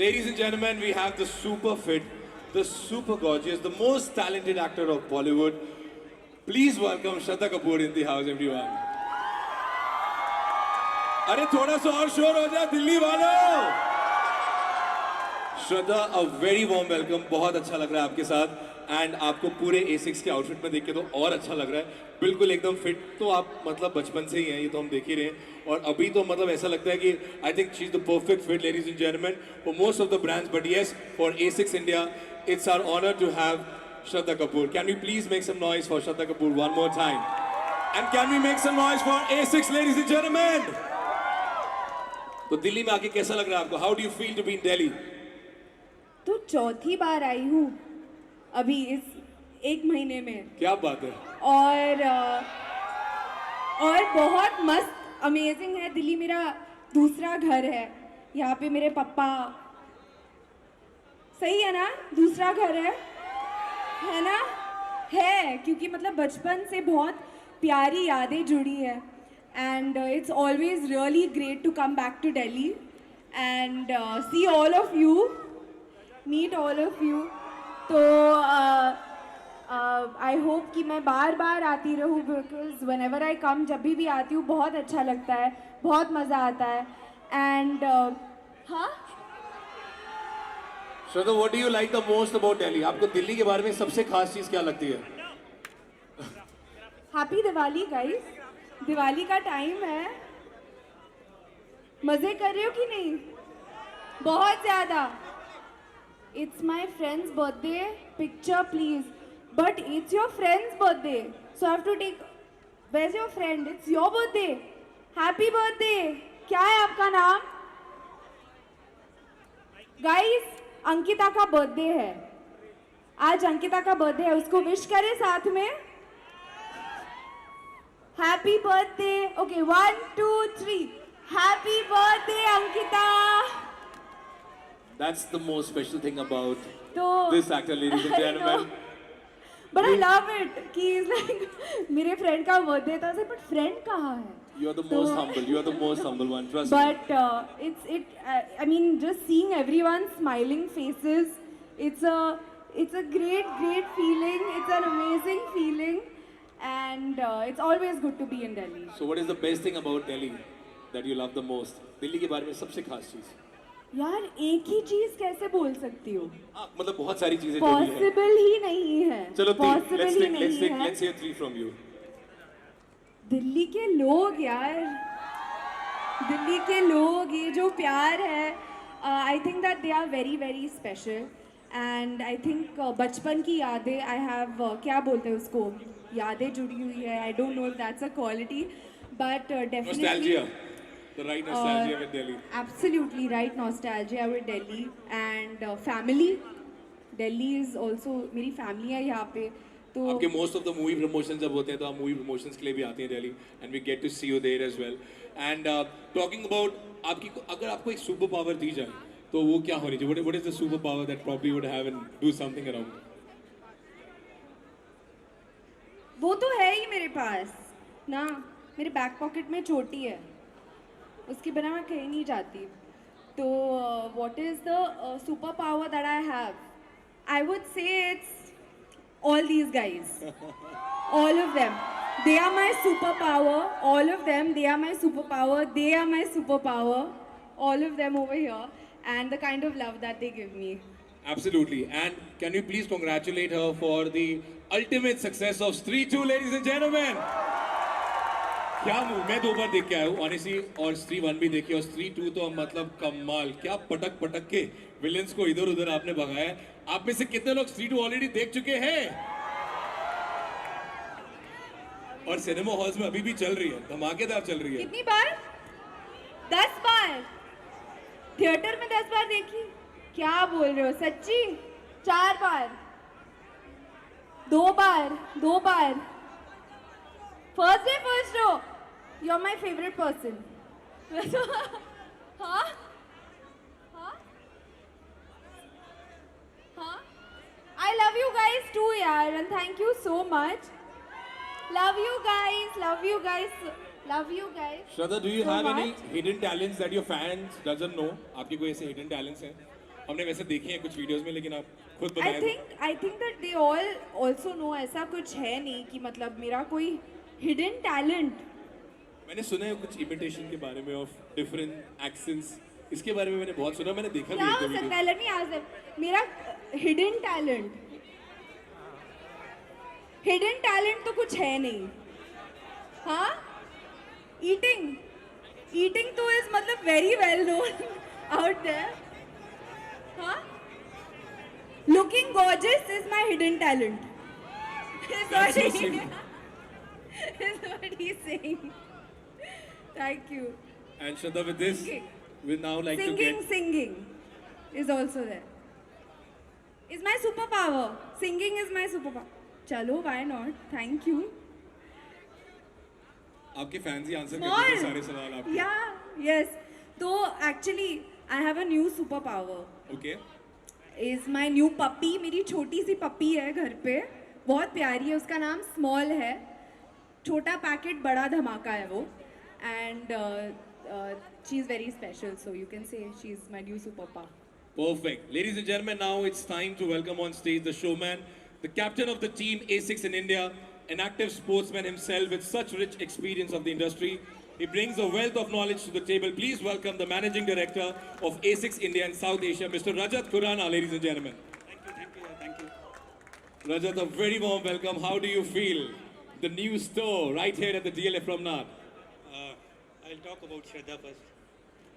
Ladies and gentlemen, we have the super fit, the super gorgeous, the most talented actor of Bollywood. Please welcome Shraddha Kapoor in the house, everyone. अरे थोड़ा सा और शोर हो जाए दिल्ली वालों. श्रद्धा, a very warm welcome. बहुत अच्छा लग रहा है आपके साथ. एंड आपको पूरे A6 के आउटफिट में देख के तो और अच्छा लग रहा है. बिल्कुल एकदम फिट तो आप मतलब बचपन से ही हैं, ये तो हम देख ही रहे हैं. और अभी तो मतलब ऐसा लगता है कि I think she is the perfect fit, ladies and gentleman, for most of the brands. But yes, for A6 India, it's our honour to have Shraddha Kapoor. Can we please make some noise for Shraddha Kapoor one more time? And can we make some noise for A6, ladies and gentlemen? तो दिल्ली में आके कैसा लग रहा है आपको? How do you feel to be in Delhi? तो चौथी बार आई हूँ अभी इस एक महीने में. क्या बात है. और बहुत मस्त अमेजिंग है. दिल्ली मेरा दूसरा घर है. यहाँ पे मेरे पापा, सही है ना, दूसरा घर है ना, है, क्योंकि मतलब बचपन से बहुत प्यारी यादें जुड़ी है. And it's always really great to come back to Delhi and see all of you, meet all of you. तो आई होप कि मैं बार बार आती रहूँ, because whenever I come, जब भी आती हूँ बहुत अच्छा लगता है, बहुत मज़ा आता है. एंड हाँ, Shraddha, what do you like the most about Delhi? आपको दिल्ली के बारे में सबसे खास चीज क्या लगती है? Happy Diwali guys. दिवाली का टाइम है. मजे कर रहे हो कि नहीं? बहुत ज्यादा. It's my friend's birthday. Picture please. But it's your friend's birthday, so I have to take. Where is your friend? It's your birthday. Happy birthday. क्या है आपका नाम? गाइस, अंकिता का बर्थडे है आज. अंकिता का बर्थडे है, उसको विश करें साथ में. Happy birthday. Okay, 1 2 3. Happy birthday Ankita. That's the most special thing about तो this actor, ladies and gentlemen. But I love it कि लाइक मेरे फ्रेंड का बर्थडे था, बट फ्रेंड कहाँ है? You are the most humble. You are the most humble one. Trust me. But I mean, just seeing everyone smiling faces, it's a great feeling. It's an amazing feeling, and it's always good to be in Delhi. So what is the best thing about Delhi that you love the most? Delhi के बारे में सबसे खास चीज. यार, एक ही चीज कैसे बोल सकती हो? मतलब बहुत सारी चीजें जो भी है. पॉसिबल ही नहीं है. चलो पॉसिबल ही नहीं है. let's hear 3 from you. Delhi के लोग यार, दिल्ली के लोग, ये जो प्यार है, I think that they are very very special. And I think बचपन की यादें, आई हैव क्या बोलते हैं उसको, यादें जुड़ी हुई है. I don't know if that's a quality, but definitely Nostalgia. The right nostalgia with Delhi. Absolutely right nostalgia with Delhi. And family. Delhi is also, मेरी family है यहाँ पे. तो आपके most of the movie promotion जब होते हैं तो आप मूवी प्रमोशंस के लिए भी आते हैं Delhi, and we get to see you there as well. And talking about आपकी, अगर आपको एक सुपर पावर दी जाए तो वो क्या होनी चाहिए? What is the super power that probably would have and do something around? वो तो है ही मेरे पास ना. मेरे बैक पॉकेट में चोटी है, उसके बिना मैं कहीं नहीं जाती. तो what is the super power that I have? I would say it's all these guys. All of them, they are my superpower. All of them, they are my superpower. They are my superpower. All of them over here, and the kind of love that they give me. Absolutely. And can you please congratulate her for the ultimate success of Stree 2, ladies and gentlemen? क्या movie, मैं 2 बार देख के आया हूँ honestly, और Stree 1 भी देखी, और Stree 2 तो मतलब कमाल. क्या पटक पटक के विलेंस को इधर उधर आपने भगाया है. आप में से कितने लोग Stree 2 ऑलरेडी देख चुके हैं? और सिनेमा हॉल्स में अभी भी चल रही है, धमाकेदार चल रही है. कितनी बार? 10 बार. थिएटर में 10 बार देखी? क्या बोल रहे हो, सच्ची? 4 बार, 2 बार, 2 बार. First day first row. You are my favourite person. हाँ हाँ हाँ. I love you guys too, yaar, and thank you so much. Love you guys, love you guys, love you guys. Shraddha, do you So have any much. hidden talents that your fans doesn't know? आपके कोई ऐसे hidden talents हैं? हमने वैसे देखी हैं कुछ videos में, लेकिन आप खुद आई बताएं। Think that they all also know, ऐसा कुछ है नहीं कि मतलब मेरा कोई हिडन टैलेंट। मैंने सुना है कुछ इमिटेशन के बारे में ऑफ डिफरेंट एक्सेंट्स, इसके बारे में मैंने बहुत सुना, मैंने देखा क्या भी हो एक सकता वीडियो। है? लेट मी आस्क देम, मेरा हिडन टैलेंट तो कुछ है नहीं। हाँ, ईटिंग ईटिंग तो इज मतलब very well known out there. हाँ, looking gorgeous is my hidden talent. That's so sweet. Is what he's saying. Thank you. And Shraddha, with this, Singing. we'd now like to Singing is also there. Is my superpower. Singing is my superpower. चलो, why not? Thank you. आपके fans ही answer करते थे सारे सवाल आपके। Yeah, yes. तो actually, I have a new superpower. Okay, Is my new puppy. मेरी छोटी सी पप्पी है घर पे, बहुत प्यारी है, उसका नाम स्मॉल है। छोटा पैकेट बड़ा धमाका है वो। And she is very special, so you can say she is my new superpower. perfect. Ladies and gentlemen, now it's time to welcome on stage the showman, the captain of the team A6 in India, an active sportsman himself with such rich experience of the industry. He brings a wealth of knowledge to the table. Please welcome the managing director of A6 India and South Asia, Mr. Rajat Khurana, ladies and gentlemen. Thank you. Rajat, a very warm welcome. How do you feel? The new store right here at the DLF Promenade. I'll talk about Shraddha first.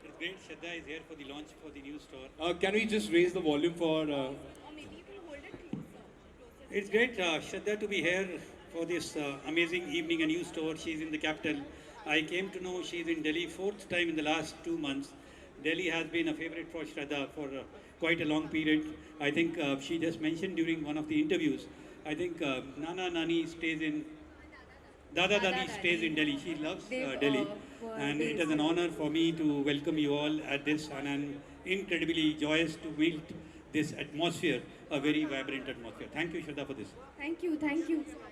It's great Shraddha is here for the launch for the new store. Can we just raise the volume for... Or maybe you can hold it closer. It's great Shraddha to be here for this amazing evening, a new store. She's in the capital. I came to know she's in Delhi 4th time in the last 2 months. Delhi has been a favorite for Shraddha for quite a long period. I think she just mentioned during one of the interviews, I think Nana Nani stays in Dada Dadi stays in Delhi. She loves Delhi. And it is an honor for me to welcome you all at this, and I'm incredibly joyous to build this atmosphere, a very vibrant atmosphere. Thank you, Shraddha, for this. Thank you.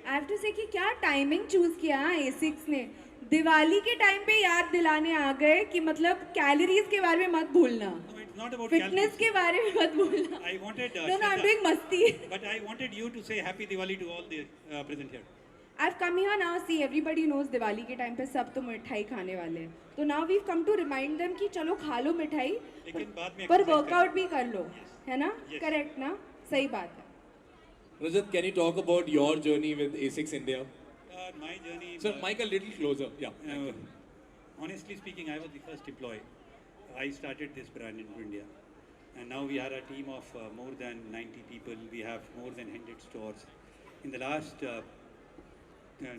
I have to say कि क्या timing choose किया A6 ने। दिवाली के time पे याद दिलाने आ गए कि मतलब कैलोरीज के बारे में मत भूलना, No, it's not about fitness calories. के बारे में मत भूलना। I wanted No, I'm Shraddha, doing मस्ती। but I wanted you to say Happy Diwali to all the present here. I've come here now. See, everybody knows Diwali के time पे सब तो मिठाई खाने वाले हैं। तो now we've come to remind them कि चलो खा लो मिठाई, लेकिन बाद में पर exercise वर्कआउट भी कर लो, है ना? Yes. करेक्ट ना? सही बात है। Rajat, can you talk about your journey with A6 India? My journey. Sir, mic a little closer. Yeah. Honestly speaking, I was the first employee. I started this brand in India, and now we are a team of more than 90 people. We have more than 100 stores. In the last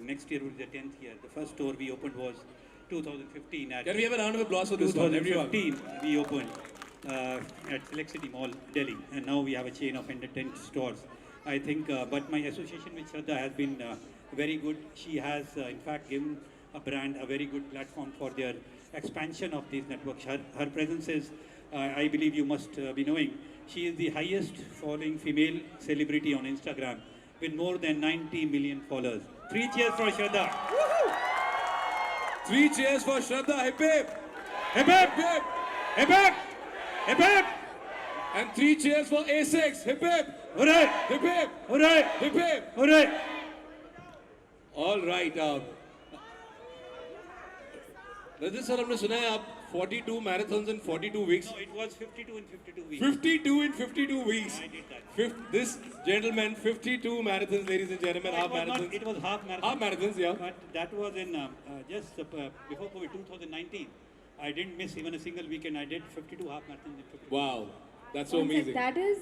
next year will be the 10th year. The first store we opened was 2015 at Can we have a round of applause for this one, everyone? 2015 we opened at Select City Mall, Delhi, and now we have a chain of 110 stores. I think, but my association with Shraddha has been very good. She has, in fact, given a brand a very good platform for their expansion of these networks. Her presence is, I believe you must be knowing, she is the highest following female celebrity on Instagram with more than 90 million followers. 3 cheers for Shraddha. 3 cheers for Shraddha. Hip hip. Hip hip! Hip. Hip hip! Hip hip! And 3 cheers for A6. Hip hip. Hooray! Hip hip. Hooray! Hip hip. Hooray! All right. Rajat sir, हमने सुना है आप 42 marathons in 42 weeks. No, it was 52 in 52 weeks. 52 in 52 weeks. I did that. This gentleman, 52 marathons, ladies and gentlemen, No, half it was not- marathons. it was half marathon. Half marathons, yeah. But that was in just before COVID, 2019. I didn't miss even a single weekend. I did 52 half marathons in 52. Wow, that's so One sec, amazing. that is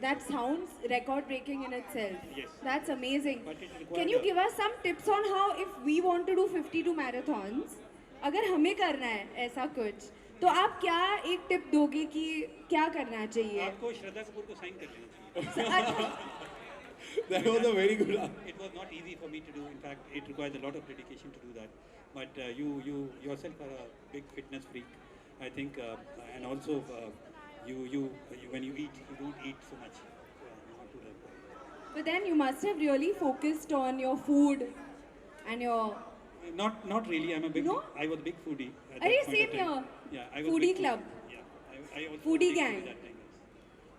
that sounds record breaking in itself. Yes. That's amazing. But it required Can you a- give us some tips on how if we want to do 52 marathons, अगर हमें करना है ऐसा कुछ, तो आप क्या एक टिप दोगे कि क्या करना चाहिए? आपको श्रद्धा कपूर को साइन कर लेना चाहिए. That was a very good answer. It was not easy for me to do. In fact, it requires a lot of dedication to do that. But you yourself are a big fitness freak, I think, and also you when you eat, you don't eat so much. Not to that. But then you must have really focused on your food and your. Not really. I'm a big. No? I was a big foodie. at that Arey, point of same time. here. Yeah, I was Foodie big club. Yeah, I was Foodie big gang. at that time.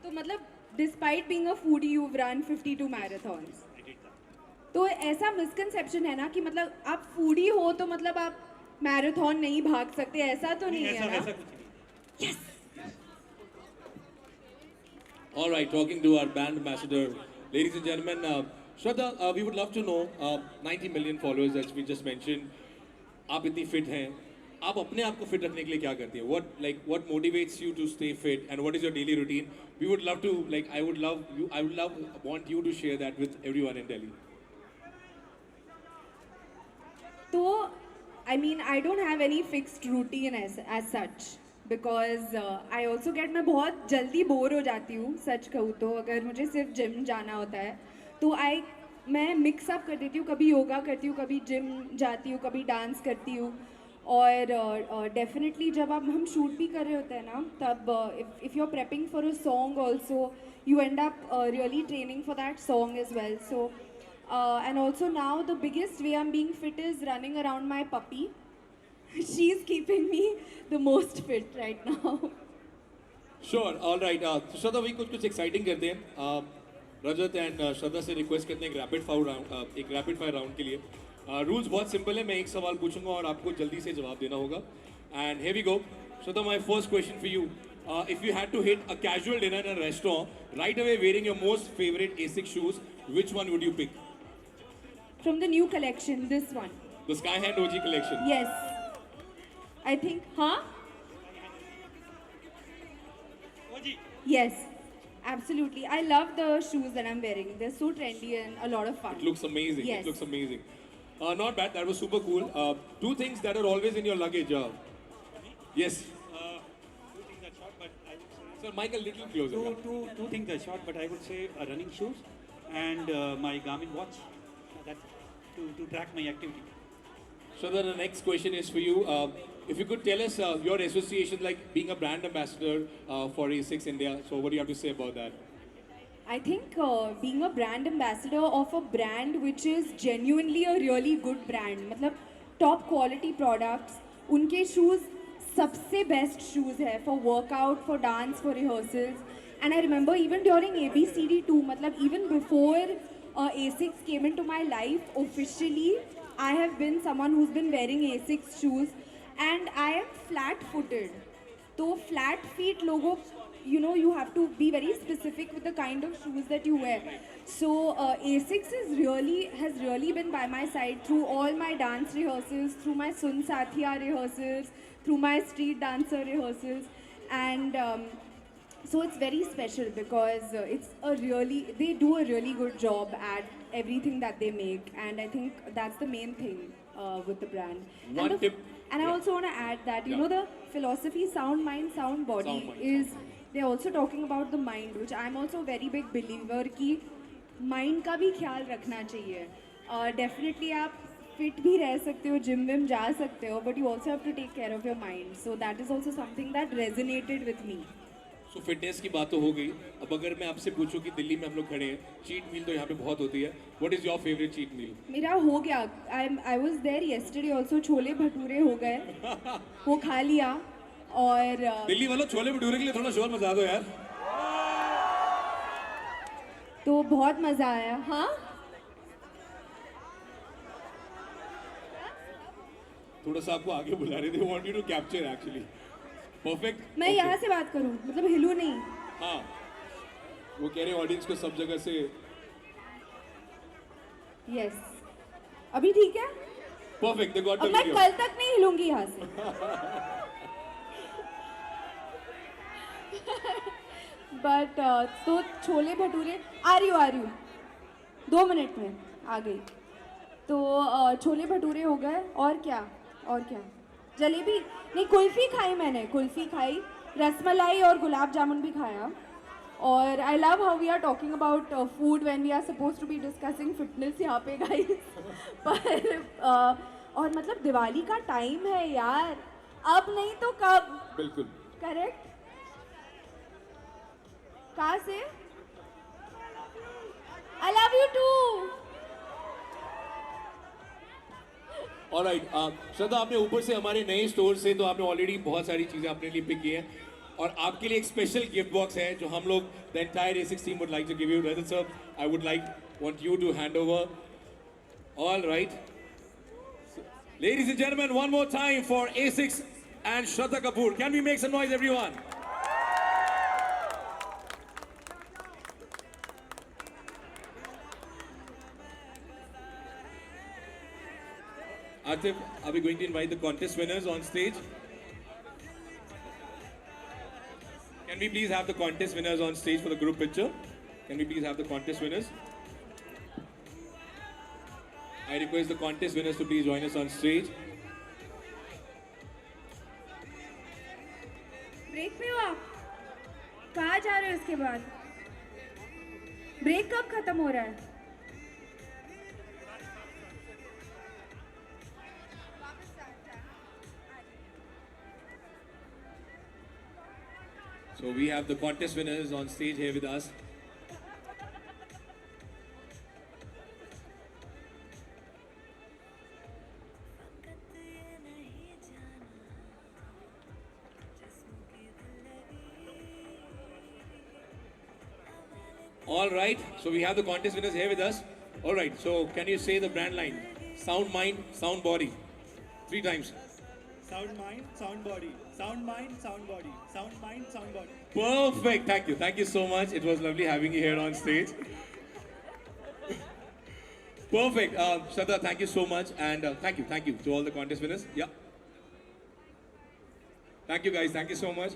तो मतलब despite being a foodie you run 52 marathons. I did that. तो ऐसा misconception है ना कि मतलब आप foodie हो तो मतलब आप मैराथन नहीं भाग सकते, ऐसा तो नहीं ऐसा है वैसा ना. कुछ नहीं. All right, talking to our brand ambassador, ladies and gentlemen, Shraddha, we would love to know 90 million followers as we just mentioned. आप इतनी fit हैं, आप अपने आप को fit रखने के लिए क्या करती हैं? What motivates you to stay fit and what is your daily routine? We would love to want you to share that with everyone in Delhi. तो I mean I don't have any fixed routine as such because I also get मैं बहुत जल्दी bore हो जाती हूँ सच कहूँ तो. अगर मुझे सिर्फ जिम जाना होता है तो मैं मिक्स अप कर देती हूँ, कभी योगा करती हूँ, कभी जिम जाती हूँ, कभी डांस करती हूँ. और डेफिनेटली जब हम शूट भी कर रहे होते हैं ना तब if you are prepping for a song also you end up really training for that song as well. So, and also now the biggest way I'm being fit is running around my puppy. She's keeping me the most fit right now. Sure, all right. So Shraddha, we कुछ exciting करते हैं. रजत and श्रद्धा से request करते हैं एक rapid fire round के लिए. Rules बहुत सिंपल है. मैं एक सवाल पूछूंगा और आपको जल्दी से जवाब देना होगा. And here we go. Shraddha, my first question for you. If you had to hit a casual dinner in a restaurant right away wearing your most favorite ASICS shoes, which one would you pick? From the new collection, this one. The Skyhand OG collection. Yes. I think, huh? OG. Yes. Absolutely. I love the shoes that I'm wearing. They're so trendy and a lot of fun. It looks amazing. Yes. It looks amazing. Not bad. That was super cool. Two things that are always in your luggage. Yes. Two things are short, but I would say Sir, mic a little closer. two things are short, but I would say running shoes and my Garmin watch. That's to track my activity. So the next question is for you. If you could tell us your association, like being a brand ambassador for ASICS India. So what do you have to say about that? I think being a brand ambassador of a brand which is genuinely a really good brand, मतलब top quality products, उनके shoes सबसे best shoes है for workout, for dance, for rehearsals. And I remember even during ABCD2, मतलब even before ASICS came into my life officially, I have been someone who's been wearing ASICS shoes and I am flat-footed. तो flat feet लोगों, you know, you have to be very specific with the kind of shoes that you wear. So ASICS has really been by my side through all my dance rehearsals, through my Sun Sathiya rehearsals, through my street dancer rehearsals, and so it's very special because they do a really good job at everything that they make, and I think that's the main thing with the brand. One tip. And I also want to add that, you know, the philosophy sound mind, sound body Sound mind, is, they're also talking about the mind, which I'm also a very big believer कि mind का भी ख्याल रखना चाहिए. Definitely आप fit भी रह सकते हो, gym विम जा सकते हो, but you also have to take care of your mind. So that is also something that resonated with me. So fitness की बात तो हो गई. अब अगर मैं आपसे पूछूं कि दिल्ली में हम लोग खड़े हैं, चीट मील तो यहाँ पे बहुत होती है. What is your favorite cheat meal? मेरा हो गया. I was there yesterday also. Chole bhature हो गए, वो खा लिया. और दिल्ली वालों छोले भटूरे के लिए थोड़ा शोर मचा दो यार. तो बहुत मजा आया. हाँ, थोड़ा सा आपको आगे बुला रहे थे. Want you to capture actually. Perfect. मैं Okay. यहाँ से बात करूँ, मतलब हिलू नहीं. हाँ. वो कह रहे हैं ऑडियंस को सब जगह से. यस, अभी ठीक है. Perfect. They got the अब मैं video. कल तक नहीं हिलूंगी यहाँ से. बट तो छोले भटूरे आ रही हूँ 2 मिनट में आ गई. तो छोले भटूरे हो गए. और क्या जलेबी नहीं, कुल्फ़ी खाई मैंने. कुल्फ़ी खाई, रसमलाई और गुलाब जामुन भी खाया. और I love how we are talking about food when we are suppose to be discussing fitness यहाँ पे गाइस. पर और मतलब दिवाली का टाइम है यार, अब नहीं तो कब. बिल्कुल. करेक्ट. कहाँ से? I love you too. Alright. Shraddha, आपने ऊपर से हमारे नए स्टोर से तो आपने ऑलरेडी बहुत सारी चीज़ें अपने लिए पिक की हैं. और आपके लिए एक स्पेशल गिफ्ट बॉक्स है जो हम लोग the entire A6 team would like to give you. Rajat sir, I would like want you to hand over. All right. Ladies and gentlemen, one more time for A6 and Shraddha Kapoor. Can we make some noise, everyone? Atif, are we going to invite the contest winners on stage? Can we please have the contest winners on stage for the group picture? Can we please have the contest winners? I request the contest winners to please join us on stage. Break पे हो आप? कहाँ जा रहे हो इसके बाद? Break कब खत्म हो रहा है? So we have the contest winners on stage here with us. All right, so we have the contest winners here with us. All right, so can you say the brand line? Sound mind, sound body. 3 times. Sound mind, sound body. Sound mind, sound body. Sound mind, sound body. Perfect. Thank you. Thank you so much. It was lovely having you here on stage. Perfect. Shraddha, thank you so much. And thank you to all the contest winners. Yeah. Thank you, guys. Thank you so much.